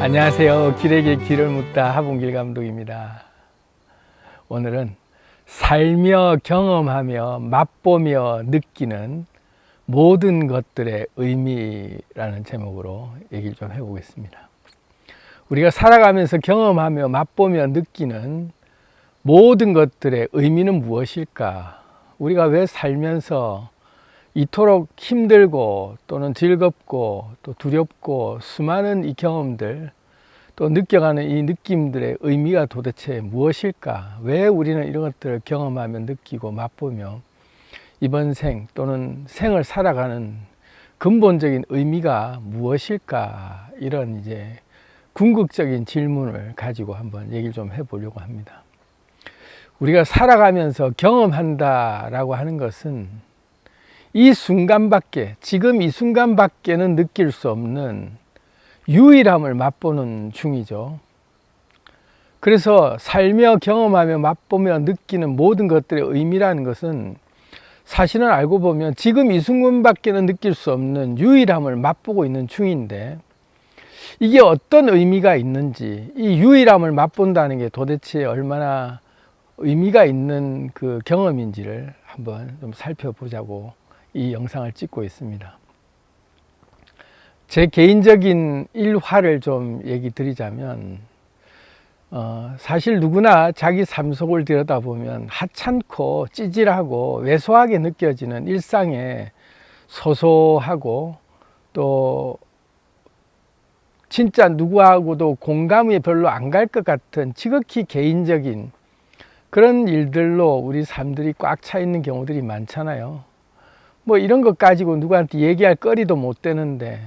안녕하세요. 길에게 길을 묻다 하봉길 감독입니다. 오늘은 살며 경험하며 맛보며 느끼는 모든 것들의 의미라는 제목으로 얘기를 좀 해보겠습니다. 우리가 살아가면서 경험하며 맛보며 느끼는 모든 것들의 의미는 무엇일까? 우리가 왜 살면서 이토록 힘들고 또는 즐겁고 또 두렵고 수많은 이 경험들 또 느껴가는 이 느낌들의 의미가 도대체 무엇일까? 왜 우리는 이런 것들을 경험하며 느끼고 맛보며 이번 생 또는 생을 살아가는 근본적인 의미가 무엇일까? 이런 이제 궁극적인 질문을 가지고 한번 얘기를 좀 해보려고 합니다. 우리가 살아가면서 경험한다라고 하는 것은 이 순간밖에, 지금 이 순간밖에는 느낄 수 없는 유일함을 맛보는 중이죠. 그래서 살며 경험하며 맛보며 느끼는 모든 것들의 의미라는 것은 사실은 알고 보면 지금 이 순간밖에는 느낄 수 없는 유일함을 맛보고 있는 중인데, 이게 어떤 의미가 있는지, 이 유일함을 맛본다는 게 도대체 얼마나 의미가 있는 그 경험인지를 한번 좀 살펴보자고 이 영상을 찍고 있습니다. 제 개인적인 일화를 좀 얘기 드리자면, 사실 누구나 자기 삶 속을 들여다보면 하찮고 찌질하고 왜소하게 느껴지는 일상에 소소하고 또 진짜 누구하고도 공감이 별로 안 갈 것 같은 지극히 개인적인 그런 일들로 우리 삶들이 꽉 차 있는 경우들이 많잖아요. 뭐 이런 것 가지고 누구한테 얘기할 거리도 못 되는데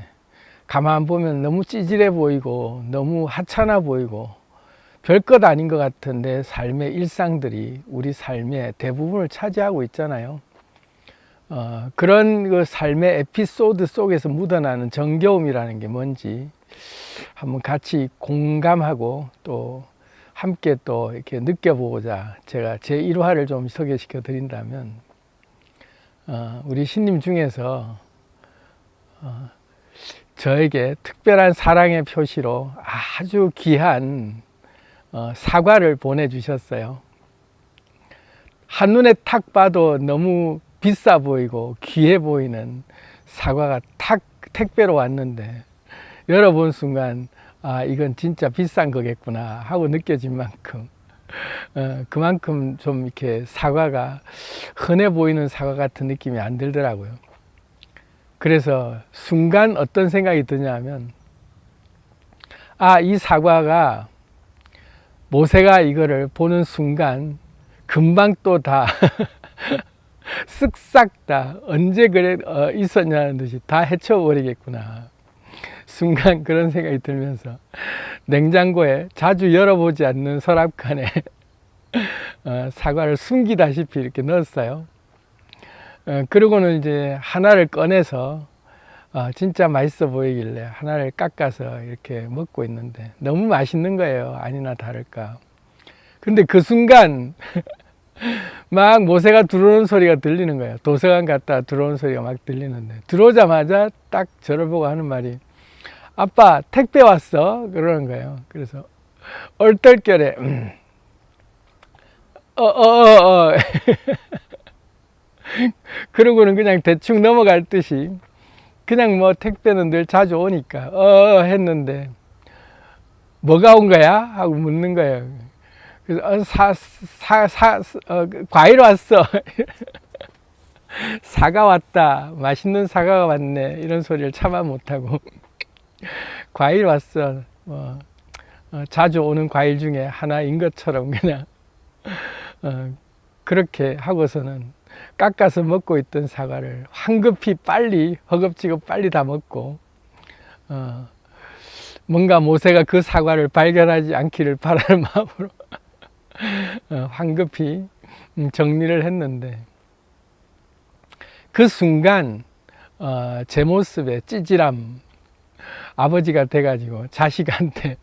가만 보면 너무 찌질해 보이고 너무 하찮아 보이고 별것 아닌 것 같은 내 삶의 일상들이 우리 삶의 대부분을 차지하고 있잖아요. 그런 그 삶의 에피소드 속에서 묻어나는 정겨움이라는 게 뭔지 한번 같이 공감하고 또 함께 또 이렇게 느껴보고자 제가 제 일화를 좀 소개시켜 드린다면, 우리 신님 중에서 저에게 특별한 사랑의 표시로 아주 귀한 사과를 보내주셨어요. 한눈에 탁 봐도 너무 비싸 보이고 귀해 보이는 사과가 탁 택배로 왔는데 열어본 순간 이건 진짜 비싼 거겠구나 하고 느껴진 만큼 그만큼 좀 이렇게 사과가 흔해 보이는 사과 같은 느낌이 안 들더라고요. 그래서 순간 어떤 생각이 드냐면, 이 사과가 모세가 이거를 보는 순간 금방 또 다 쓱싹 다 언제 그래 있었냐는 듯이 다 헤쳐버리겠구나. 순간 그런 생각이 들면서 냉장고에 자주 열어보지 않는 서랍칸에 사과를 숨기다시피 이렇게 넣었어요. 그러고는 이제 하나를 꺼내서 진짜 맛있어 보이길래 하나를 깎아서 이렇게 먹고 있는데 너무 맛있는 거예요. 아니나 다를까. 근데 그 순간 막 모세가 들어오는 소리가 들리는 거예요. 도서관 갔다 들어오는 소리가 막 들리는데, 들어오자마자 딱 저를 보고 하는 말이, 아빠 택배 왔어? 그러는 거예요. 그래서 얼떨결에 그러고는 그냥 대충 넘어갈 듯이 그냥 뭐 택배는 늘 자주 오니까 했는데, 뭐가 온 거야? 하고 묻는 거예요. 그래서 과일 왔어. 사과 왔다. 맛있는 사과가 왔네. 이런 소리를 참아 못하고 과일 왔어. 자주 오는 과일 중에 하나인 것처럼 그냥 그렇게 하고서는 깎아서 먹고 있던 사과를 황급히 빨리 허겁지겁 빨리 다 먹고 뭔가 모세가 그 사과를 발견하지 않기를 바라는 마음으로 황급히 정리를 했는데, 그 순간 제 모습에 찌질함, 아버지가 돼가지고 자식한테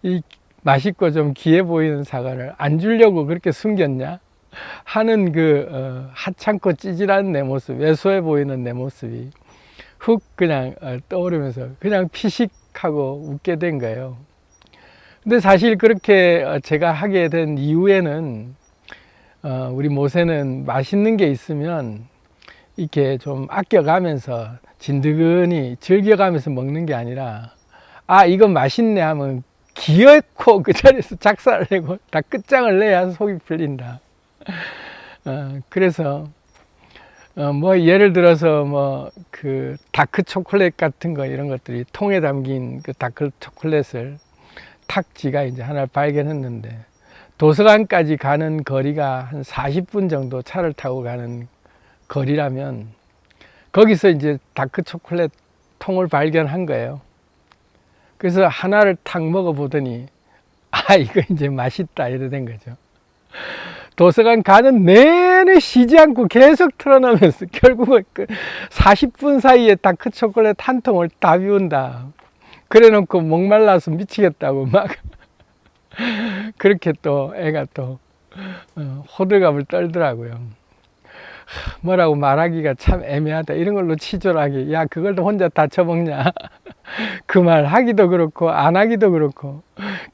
이 맛있고 좀 귀해 보이는 사과를 안 주려고 그렇게 숨겼냐 하는 그 하찮고 찌질한 내 모습, 왜소해 보이는 내 모습이 훅 그냥 떠오르면서 그냥 피식 하고 웃게 된 거예요. 근데 사실 그렇게 제가 하게 된 이후에는 우리 모세는 맛있는 게 있으면 이렇게 좀 아껴가면서 진드근히 즐겨가면서 먹는 게 아니라, 아, 이건 맛있네 하면 기어코 그 자리에서 작살을 내고 다 끝장을 내야 속이 풀린다. 그래서 뭐 예를 들어서 뭐 그 다크 초콜릿 같은 거, 이런 것들이 통에 담긴 그 다크 초콜릿을 탁지가 이제 하나 발견했는데, 도서관까지 가는 거리가 한 40분 정도 차를 타고 가는 거리라면 거기서 이제 다크 초콜릿 통을 발견한 거예요. 그래서 하나를 탁 먹어보더니, 아, 이거 이제 맛있다, 이래 된 거죠. 도서관 가는 내내 쉬지 않고 계속 틀어놓으면서 결국은 그 40분 사이에 다크 초콜릿 한 통을 다 비운다. 그래 놓고 목말라서 미치겠다고 막 그렇게 또 애가 또 호들갑을 떨더라고요. 뭐라고 말하기가 참 애매하다. 이런 걸로 치졸하게, 야, 그걸 혼자 다 처먹냐. 그 말 하기도 그렇고 안 하기도 그렇고,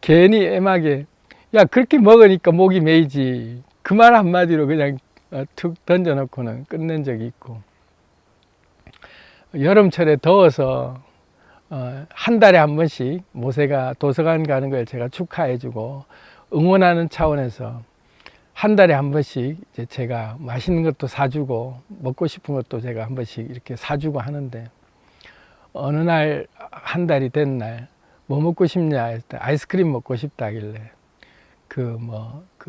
괜히 애매하게, 야, 그렇게 먹으니까 목이 메이지. 그 말 한마디로 그냥 툭 던져놓고는 끝낸 적이 있고, 여름철에 더워서 한 달에 한 번씩 모세가 도서관 가는 걸 제가 축하해주고 응원하는 차원에서 한 달에 한 번씩 이제 제가 맛있는 것도 사주고 먹고 싶은 것도 제가 한 번씩 이렇게 사주고 하는데, 어느 날 한 달이 된 날 뭐 먹고 싶냐 했을 때 아이스크림 먹고 싶다 하길래, 그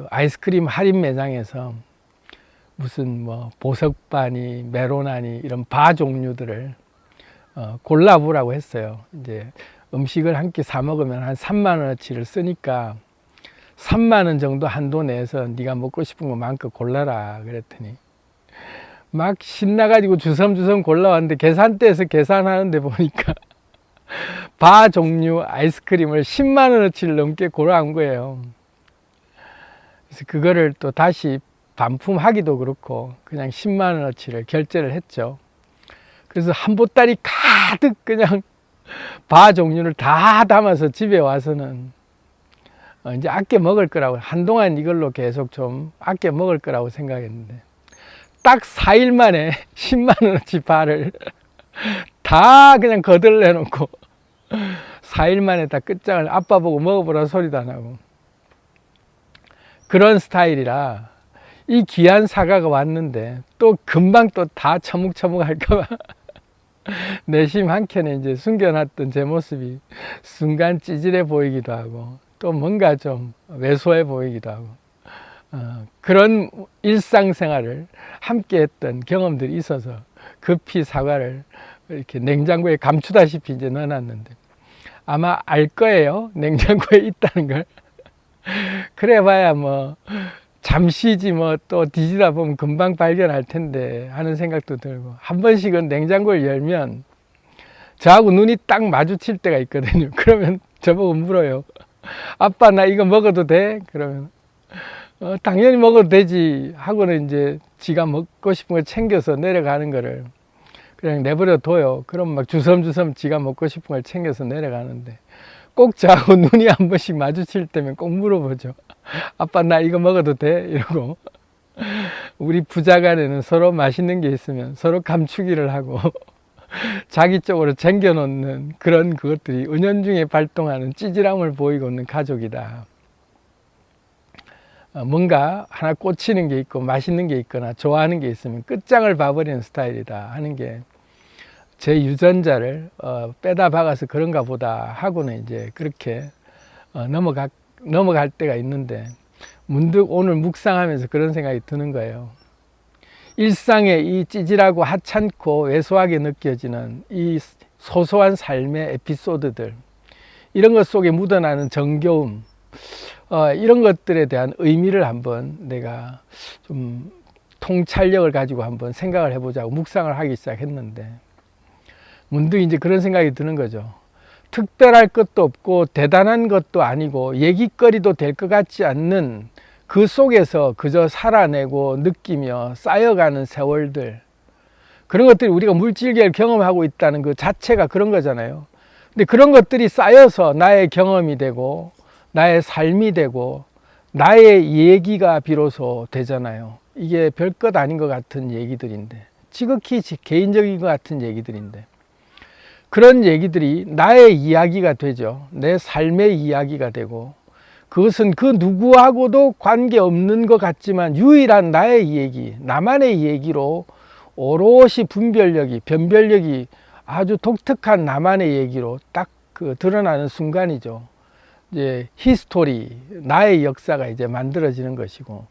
아이스크림 할인 매장에서 무슨 뭐 보석바니, 메로나니 이런 바 종류들을 골라보라고 했어요. 이제 음식을 한 끼 사 먹으면 한 3만 원어치를 쓰니까 3만 원 정도 한도 내에서 네가 먹고 싶은 거 마음껏 골라라 그랬더니, 막 신나가지고 주섬주섬 골라왔는데 계산대에서 계산하는데 보니까 바 종류 아이스크림을 10만 원어치를 넘게 골라온 거예요. 그래서 그거를 또 다시 반품하기도 그렇고 그냥 10만 원어치를 결제를 했죠. 그래서 한 보따리 가득 그냥 바 종류를 다 담아서 집에 와서는 이제 아껴 먹을 거라고, 한동안 이걸로 계속 좀 아껴 먹을 거라고 생각했는데, 딱 4일 만에 10만 원어치 바를 다 그냥 거들내 놓고 4일 만에 다 끝장을, 아빠 보고 먹어보라 소리도 안 하고, 그런 스타일이라 이 귀한 사과가 왔는데 또 금방 또 다 처묵처묵 할까봐 내심 한켠에 이제 숨겨놨던 제 모습이 순간 찌질해 보이기도 하고 또 뭔가 좀 왜소해 보이기도 하고, 그런 일상생활을 함께 했던 경험들이 있어서 급히 사과를 이렇게 냉장고에 감추다시피 이제 넣어놨는데, 아마 알 거예요, 냉장고에 있다는 걸. 그래 봐야 뭐 잠시지 뭐 또 뒤지다 보면 금방 발견할 텐데 하는 생각도 들고, 한 번씩은 냉장고를 열면 저하고 눈이 딱 마주칠 때가 있거든요. 그러면 저보고 물어요. 아빠, 나 이거 먹어도 돼? 그러면 당연히 먹어도 되지 하고는 이제 지가 먹고 싶은 거 챙겨서 내려가는 거를 그냥 내버려 둬요. 그럼 막 주섬주섬 지가 먹고 싶은 걸 챙겨서 내려가는데, 꼭 저하고 눈이 한 번씩 마주칠 때면 꼭 물어보죠. 아빠, 나 이거 먹어도 돼? 이러고. 우리 부자간에는 서로 맛있는 게 있으면 서로 감추기를 하고 자기 쪽으로 챙겨놓는 그런 그것들이 은연중에 발동하는 찌질함을 보이고 있는 가족이다. 뭔가 하나 꽂히는 게 있고 맛있는 게 있거나 좋아하는 게 있으면 끝장을 봐버리는 스타일이다 하는 게 제 유전자를 빼다 박아서 그런가 보다 하고는 이제 그렇게 넘어갈 때가 있는데, 문득 오늘 묵상하면서 그런 생각이 드는 거예요. 일상의 이 찌질하고 하찮고 왜소하게 느껴지는 이 소소한 삶의 에피소드들, 이런 것 속에 묻어나는 정겨움, 이런 것들에 대한 의미를 한번 내가 좀 통찰력을 가지고 한번 생각을 해보자고 묵상을 하기 시작했는데, 문득 이제 그런 생각이 드는 거죠. 특별할 것도 없고 대단한 것도 아니고 얘기거리도 될 것 같지 않는 그 속에서 그저 살아내고 느끼며 쌓여가는 세월들, 그런 것들이 우리가 물질계를 경험하고 있다는 그 자체가 그런 거잖아요. 근데 그런 것들이 쌓여서 나의 경험이 되고 나의 삶이 되고 나의 얘기가 비로소 되잖아요. 이게 별것 아닌 것 같은 얘기들인데, 지극히 개인적인 것 같은 얘기들인데, 그런 얘기들이 나의 이야기가 되죠. 내 삶의 이야기가 되고, 그것은 그 누구하고도 관계없는 것 같지만 유일한 나의 얘기, 나만의 얘기로 오롯이 변별력이 아주 독특한 나만의 얘기로 딱 그 드러나는 순간이죠. 이제 히스토리, 나의 역사가 이제 만들어지는 것이고,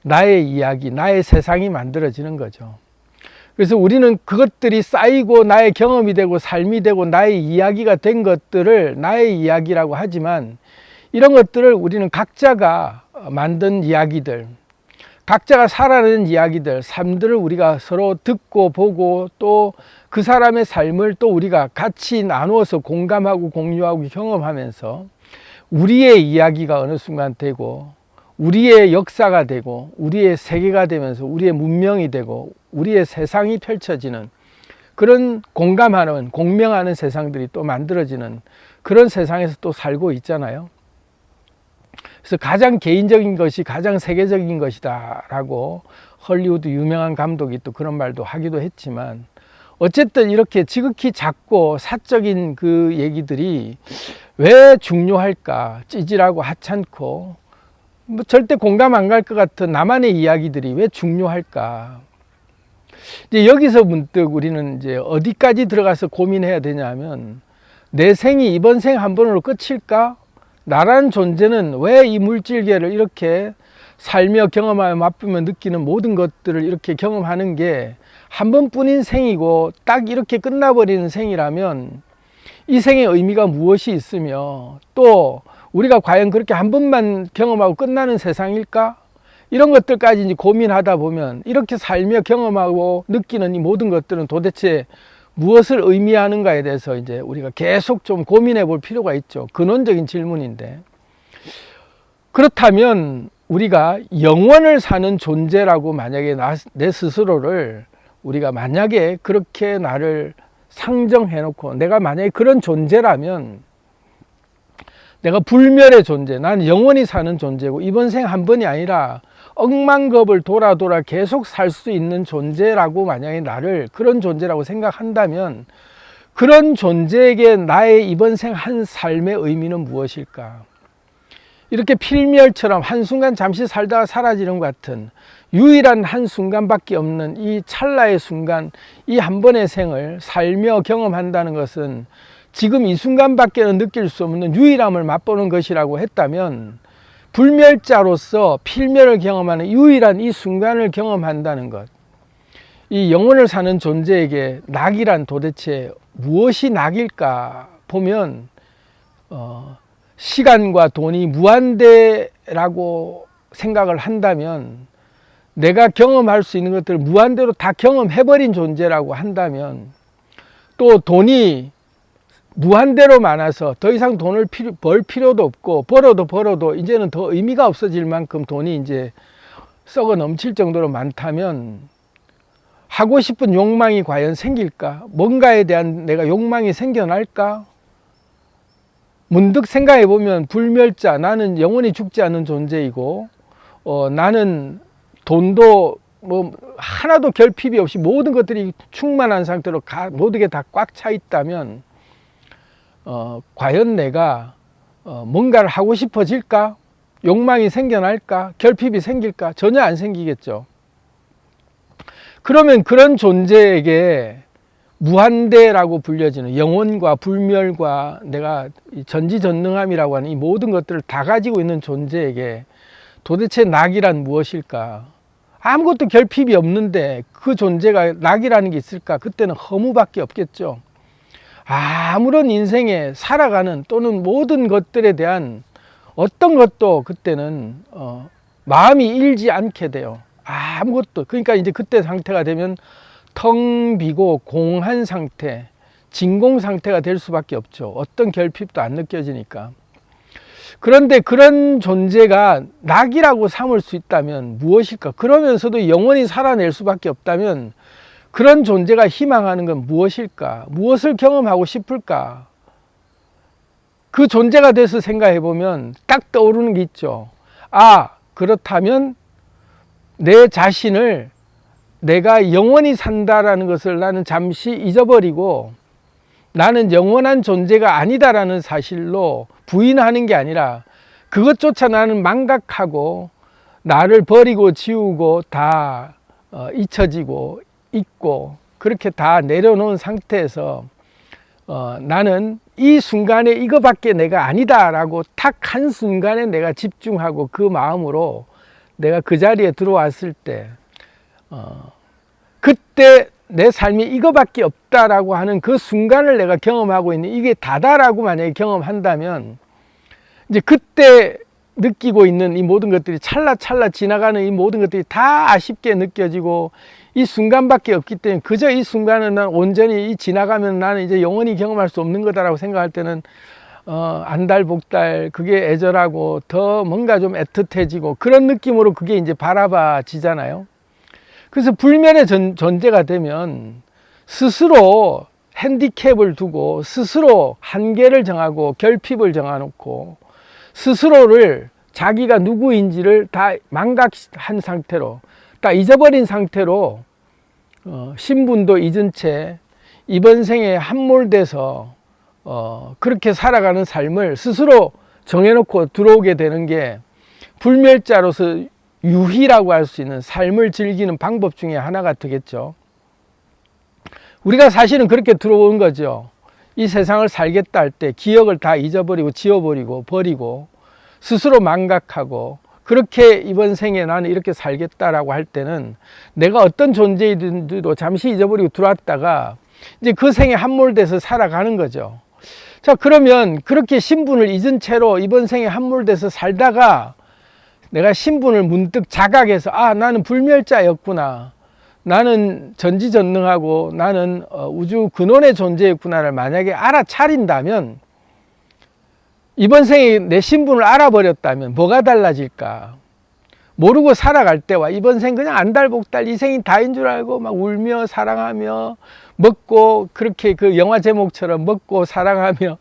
나의 이야기, 나의 세상이 만들어지는 거죠. 그래서 우리는 그것들이 쌓이고 나의 경험이 되고 삶이 되고 나의 이야기가 된 것들을 나의 이야기라고 하지만, 이런 것들을 우리는 각자가 만든 이야기들, 각자가 살아내는 이야기들, 삶들을 우리가 서로 듣고 보고 또 그 사람의 삶을 또 우리가 같이 나누어서 공감하고 공유하고 경험하면서 우리의 이야기가 어느 순간 되고 우리의 역사가 되고 우리의 세계가 되면서 우리의 문명이 되고 우리의 세상이 펼쳐지는 그런 공감하는, 공명하는 세상들이 또 만들어지는 그런 세상에서 또 살고 있잖아요. 그래서 가장 개인적인 것이 가장 세계적인 것이다 라고 헐리우드 유명한 감독이 또 그런 말도 하기도 했지만, 어쨌든 이렇게 지극히 작고 사적인 그 얘기들이 왜 중요할까? 찌질하고 하찮고 뭐 절대 공감 안 갈 것 같은 나만의 이야기들이 왜 중요할까? 이제 여기서 문득 우리는 이제 어디까지 들어가서 고민해야 되냐면, 내 생이 이번 생 한 번으로 끝일까? 나라는 존재는 왜 이 물질계를 이렇게 살며 경험하며 맛보며 느끼는 모든 것들을 이렇게 경험하는 게 한 번뿐인 생이고 딱 이렇게 끝나버리는 생이라면 이 생의 의미가 무엇이 있으며, 또 우리가 과연 그렇게 한 번만 경험하고 끝나는 세상일까? 이런 것들까지 이제 고민하다 보면 이렇게 살며 경험하고 느끼는 이 모든 것들은 도대체 무엇을 의미하는가에 대해서 이제 우리가 계속 좀 고민해 볼 필요가 있죠. 근원적인 질문인데, 그렇다면 우리가 영원을 사는 존재라고 만약에 내 스스로를 우리가 만약에 그렇게 나를 상정해 놓고 내가 만약에 그런 존재라면, 내가 불멸의 존재, 난 영원히 사는 존재고 이번 생 한 번이 아니라 억만겁을 돌아 계속 살 수 있는 존재라고 만약에 나를 그런 존재라고 생각한다면, 그런 존재에게 나의 이번 생 한 삶의 의미는 무엇일까? 이렇게 필멸처럼 한순간 잠시 살다가 사라지는 것 같은 유일한 한순간밖에 없는 이 찰나의 순간, 이 한 번의 생을 살며 경험한다는 것은 지금 이 순간밖에는 느낄 수 없는 유일함을 맛보는 것이라고 했다면, 불멸자로서 필멸을 경험하는 유일한 이 순간을 경험한다는 것, 이 영혼을 사는 존재에게 낙이란 도대체 무엇이 낙일까 보면 시간과 돈이 무한대라고 생각을 한다면, 내가 경험할 수 있는 것들을 무한대로 다 경험해버린 존재라고 한다면, 또 돈이 무한대로 많아서 더 이상 돈을 벌 필요도 없고 벌어도 이제는 더 의미가 없어질 만큼 돈이 이제 썩어 넘칠 정도로 많다면, 하고 싶은 욕망이 과연 생길까? 뭔가에 대한 내가 욕망이 생겨날까? 문득 생각해 보면 불멸자, 나는 영원히 죽지 않는 존재이고 나는 돈도 뭐 하나도 결핍이 없이 모든 것들이 충만한 상태로 모든 게 다 꽉 차 있다면, 과연 내가 뭔가를 하고 싶어질까? 욕망이 생겨날까? 결핍이 생길까? 전혀 안 생기겠죠. 그러면 그런 존재에게 무한대라고 불려지는 영혼과 불멸과 내가 전지전능함이라고 하는 이 모든 것들을 다 가지고 있는 존재에게 도대체 낙이란 무엇일까? 아무것도 결핍이 없는데 그 존재가 낙이라는 게 있을까? 그때는 허무밖에 없겠죠. 아무런 인생에 살아가는 또는 모든 것들에 대한 어떤 것도 그때는 마음이 일지 않게 돼요. 아무것도. 그러니까 이제 그때 상태가 되면 텅 비고 공한 상태, 진공 상태가 될 수밖에 없죠. 어떤 결핍도 안 느껴지니까. 그런데 그런 존재가 낙이라고 삼을 수 있다면 무엇일까? 그러면서도 영원히 살아낼 수밖에 없다면 그런 존재가 희망하는 건 무엇일까? 무엇을 경험하고 싶을까? 그 존재가 돼서 생각해 보면 딱 떠오르는 게 있죠. 아, 그렇다면 내 자신을 내가 영원히 산다라는 것을 나는 잠시 잊어버리고 나는 영원한 존재가 아니다라는 사실로 부인하는 게 아니라 그것조차 나는 망각하고 나를 버리고 지우고 다 잊혀지고 잊고 그렇게 다 내려놓은 상태에서 나는 이 순간에 이거밖에 내가 아니다라고 딱 한 순간에 내가 집중하고 그 마음으로 내가 그 자리에 들어왔을 때 그때 내 삶이 이거밖에 없다라고 하는 그 순간을 내가 경험하고 있는 이게 다다라고 만약에 경험한다면 이제 그때 느끼고 있는 이 모든 것들이 찰나찰나 지나가는 이 모든 것들이 다 아쉽게 느껴지고 이 순간밖에 없기 때문에 그저 이 순간은 난 온전히 이 지나가면 나는 이제 영원히 경험할 수 없는 거다라고 생각할 때는 안달복달 그게 애절하고 더 뭔가 좀 애틋해지고 그런 느낌으로 그게 이제 바라봐지잖아요. 그래서 불멸의 존재가 되면 스스로 핸디캡을 두고 스스로 한계를 정하고 결핍을 정해놓고 스스로를 자기가 누구인지를 다 망각한 상태로 다 잊어버린 상태로 신분도 잊은 채 이번 생에 함몰돼서 그렇게 살아가는 삶을 스스로 정해놓고 들어오게 되는 게 불멸자로서 유희라고 할 수 있는 삶을 즐기는 방법 중에 하나가 되겠죠. 우리가 사실은 그렇게 들어온 거죠. 이 세상을 살겠다 할 때 기억을 다 잊어버리고 지워버리고 버리고 스스로 망각하고 그렇게 이번 생에 나는 이렇게 살겠다라고 할 때는 내가 어떤 존재이든지도 잠시 잊어버리고 들어왔다가 이제 그 생에 함몰돼서 살아가는 거죠. 자, 그러면 그렇게 신분을 잊은 채로 이번 생에 함몰돼서 살다가 내가 신분을 문득 자각해서 아, 나는 불멸자였구나. 나는 전지전능하고 나는 우주 근원의 존재였구나를 만약에 알아차린다면 이번 생에 내 신분을 알아버렸다면 뭐가 달라질까? 모르고 살아갈 때와 이번 생 그냥 안달복달 이 생이 다인 줄 알고 막 울며 사랑하며 먹고 그렇게 그 영화 제목처럼 먹고 사랑하며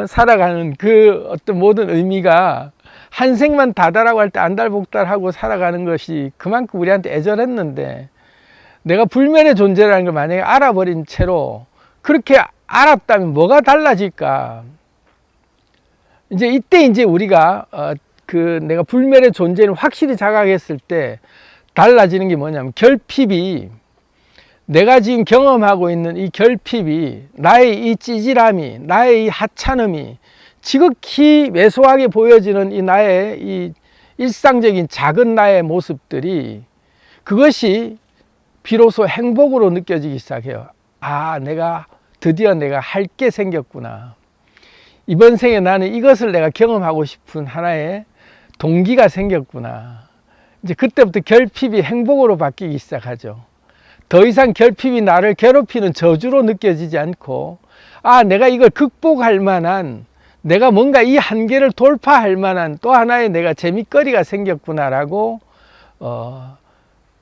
살아가는 그 어떤 모든 의미가 한 생만 다다라고 할 때 안달복달하고 살아가는 것이 그만큼 우리한테 애절했는데 내가 불멸의 존재라는 걸 만약에 알아버린 채로 그렇게 알았다면 뭐가 달라질까? 이제 우리가 내가 불멸의 존재를 확실히 자각했을 때 달라지는 게 뭐냐면 결핍이 내가 지금 경험하고 있는 이 결핍이 나의 이 찌질함이 나의 이 하찮음이 지극히 왜소하게 보여지는 이 나의 이 일상적인 작은 나의 모습들이 그것이 비로소 행복으로 느껴지기 시작해요. 아, 드디어 내가 할 게 생겼구나. 이번 생에 나는 이것을 내가 경험하고 싶은 하나의 동기가 생겼구나. 이제 그때부터 결핍이 행복으로 바뀌기 시작하죠. 더 이상 결핍이 나를 괴롭히는 저주로 느껴지지 않고 아, 내가 이걸 극복할 만한 내가 뭔가 이 한계를 돌파할 만한 또 하나의 내가 재미거리가 생겼구나라고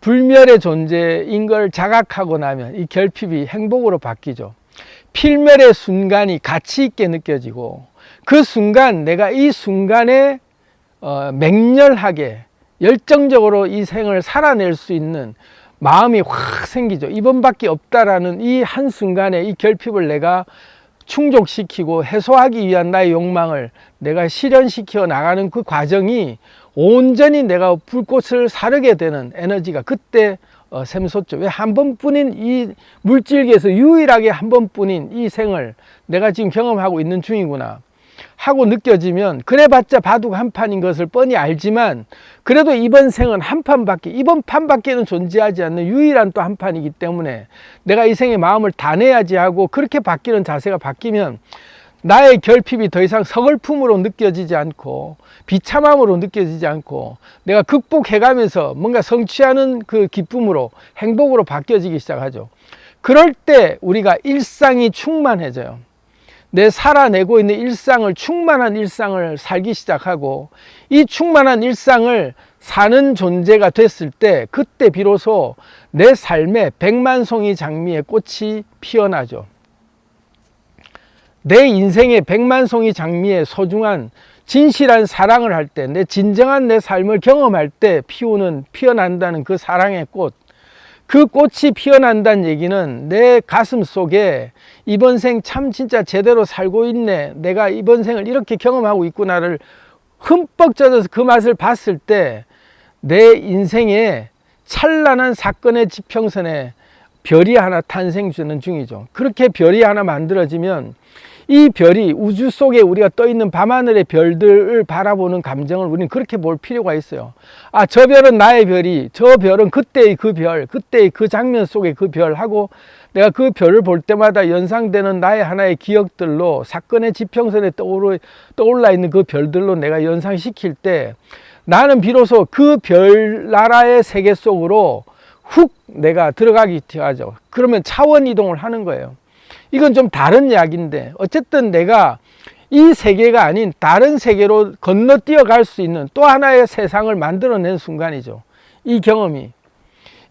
불멸의 존재인 걸 자각하고 나면 이 결핍이 행복으로 바뀌죠. 필멸의 순간이 가치 있게 느껴지고 그 순간 내가 이 순간에 맹렬하게 열정적으로 이 생을 살아낼 수 있는 마음이 확 생기죠. 이번밖에 없다라는 이 한순간에 이 결핍을 내가 충족시키고 해소하기 위한 나의 욕망을 내가 실현시켜 나가는 그 과정이 온전히 내가 불꽃을 사르게 되는 에너지가 그때 샘솟죠. 왜 한 번뿐인 이 물질계에서 유일하게 한 번뿐인 이 생을 내가 지금 경험하고 있는 중이구나 하고 느껴지면 그래봤자 바둑 한 판인 것을 뻔히 알지만 그래도 이번 생은 한 판밖에 이번 판밖에는 존재하지 않는 유일한 또 한 판이기 때문에 내가 이 생의 마음을 다 내야지 하고 그렇게 바뀌는 자세가 바뀌면 나의 결핍이 더 이상 서글픔으로 느껴지지 않고 비참함으로 느껴지지 않고 내가 극복해가면서 뭔가 성취하는 그 기쁨으로 행복으로 바뀌어지기 시작하죠. 그럴 때 우리가 일상이 충만해져요. 내 살아내고 있는 일상을 충만한 일상을 살기 시작하고 이 충만한 일상을 사는 존재가 됐을 때 그때 비로소 내 삶에 백만송이 장미의 꽃이 피어나죠. 내 인생의 백만송이 장미의 소중한 진실한 사랑을 할 때, 내 진정한 내 삶을 경험할 때 피어난다는 그 사랑의 꽃, 그 꽃이 피어난다는 얘기는 내 가슴 속에 이번 생 참 진짜 제대로 살고 있네, 내가 이번 생을 이렇게 경험하고 있구나를 흠뻑 젖어서 그 맛을 봤을 때 내 인생에 찬란한 사건의 지평선에 별이 하나 탄생 주는 중이죠. 그렇게 별이 하나 만들어지면 이 별이 우주 속에 우리가 떠 있는 밤하늘의 별들을 바라보는 감정을 우리는 그렇게 볼 필요가 있어요. 아, 저 별은 나의 별이, 저 별은 그때의 그 별, 그때의 그 장면 속의 그 별하고 내가 그 별을 볼 때마다 연상되는 나의 하나의 기억들로 사건의 지평선에 떠올라 있는 그 별들로 내가 연상시킬 때 나는 비로소 그 별나라의 세계 속으로 훅 내가 들어가기 시작하죠. 그러면 차원 이동을 하는 거예요. 이건 좀 다른 이야기인데 어쨌든 내가 이 세계가 아닌 다른 세계로 건너뛰어 갈 수 있는 또 하나의 세상을 만들어낸 순간이죠. 이 경험이.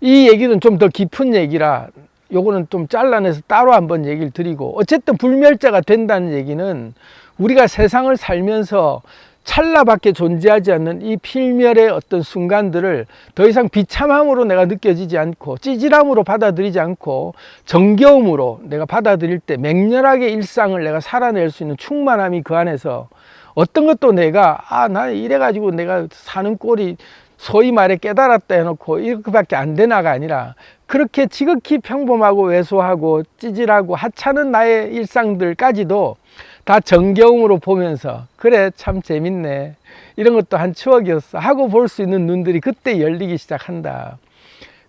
이 얘기는 좀 더 깊은 얘기라 요거는 좀 잘라내서 따로 한번 얘기를 드리고, 어쨌든 불멸자가 된다는 얘기는 우리가 세상을 살면서 찰나밖에 존재하지 않는 이 필멸의 어떤 순간들을 더 이상 비참함으로 내가 느껴지지 않고 찌질함으로 받아들이지 않고 정겨움으로 내가 받아들일 때 맹렬하게 일상을 내가 살아낼 수 있는 충만함이 그 안에서, 어떤 것도 내가 나 이래가지고 내가 사는 꼴이 소위 말해 깨달았다 해놓고 이렇게밖에 안 되나가 아니라 그렇게 지극히 평범하고 왜소하고 찌질하고 하찮은 나의 일상들까지도 다 정겨움으로 보면서 그래 참 재밌네, 이런 것도 한 추억이었어 하고 볼 수 있는 눈들이 그때 열리기 시작한다.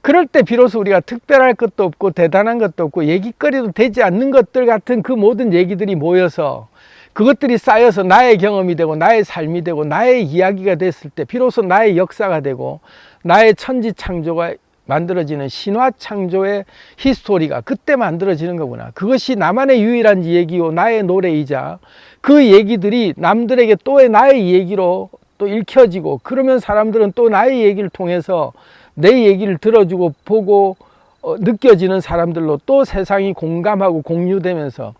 그럴 때 비로소 우리가 특별할 것도 없고 대단한 것도 없고 얘기거리도 되지 않는 것들 같은 그 모든 얘기들이 모여서 그것들이 쌓여서 나의 경험이 되고 나의 삶이 되고 나의 이야기가 됐을 때 비로소 나의 역사가 되고 나의 천지창조가 만들어지는 신화창조의 히스토리가 그때 만들어지는 거구나. 그것이 나만의 유일한 얘기요 나의 노래이자 그 얘기들이 남들에게 또 나의 얘기로 또 읽혀지고, 그러면 사람들은 또 나의 얘기를 통해서 내 얘기를 들어주고 보고 느껴지는 사람들로 또 세상이 공감하고 공유되면서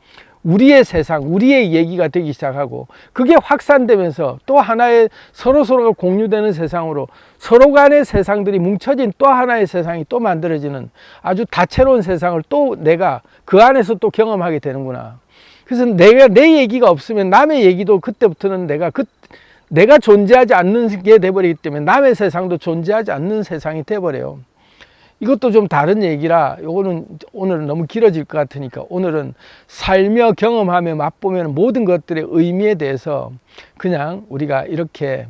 우리의 세상, 우리의 얘기가 되기 시작하고, 그게 확산되면서 또 하나의 서로가 공유되는 세상으로 서로 간의 세상들이 뭉쳐진 또 하나의 세상이 또 만들어지는 아주 다채로운 세상을 또 내가 그 안에서 또 경험하게 되는구나. 그래서 내 얘기가 없으면 남의 얘기도 그때부터는 내가 존재하지 않는 게 돼버리기 때문에 남의 세상도 존재하지 않는 세상이 돼버려요. 이것도 좀 다른 얘기라 요거는 오늘은 너무 길어질 것 같으니까 오늘은 살며 경험하며 맛보면 모든 것들의 의미에 대해서 그냥 우리가 이렇게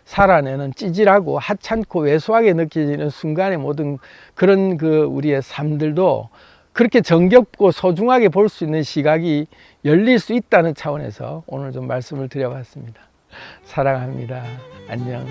살아내는 찌질하고 하찮고 왜소하게 느껴지는 순간의 모든 그런 우리의 삶들도 그렇게 정겹고 소중하게 볼 수 있는 시각이 열릴 수 있다는 차원에서 오늘 좀 말씀을 드려봤습니다. 사랑합니다. 안녕.